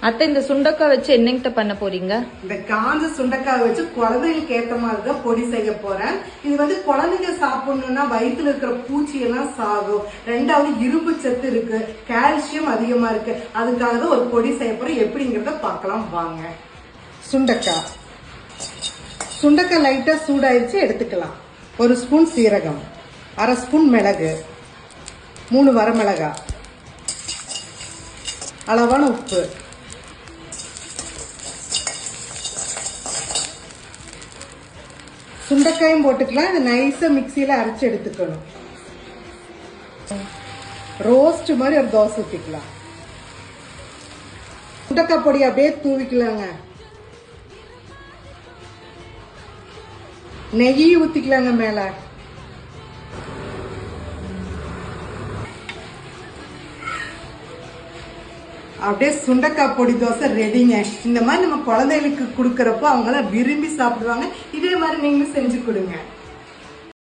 அத்தை இந்த சுண்டக்காய் வச்சு என்னங்கிட்ட பண்ண போறீங்க? இந்த காஞ்ச சுண்டக்காய் வச்சு குழந்தைங்களுக்கு ஏத்த மாதிரி தான் பொடி செய்ய போறேன். இது வந்து குழந்தைங்க சாப்பிடணும்னா வயிற்றுல இருக்கிற பூச்சி எல்லாம் சாகும். ரெண்டாவது இரும்பு சத்து இருக்கு, கால்சியம் அதிகமா இருக்கு. அதுக்காக தான் ஒரு பொடி செய்ய போறேன். எப்படிங்கறத பார்க்கலாம் வாங்க. சுண்டக்காய் லைட்டா சூடாயிருச்சு, எடுத்துக்கலாம். 1 ஸ்பூன் சீரகம், 1/2 ஸ்பூன் மிளகு, 3 வரமிளகாய், அளவான உப்பு, சுண்டைக்காயும் போட்டுக்கலாம். இது நைஸா மிக்சியில அரைச்சு எடுத்துக்கணும். ரோஸ்ட் மாதிரி ஒரு தோசை ஊத்திக்கலாம். சுண்டைக்காய் பொடி அப்படியே தூவிக்கலாங்க. நெய் ஊத்திக்கலாங்க மேல. அப்படியே சுண்டக்காய் பொடி தோசை ரெடிங்க. இந்த மாதிரி நம்ம குழந்தைகளுக்கு கொடுக்கறப்போ அவங்களாம் விரும்பி சாப்பிடுவாங்க. இதே மாதிரி நீங்களும் செஞ்சு கொடுங்க.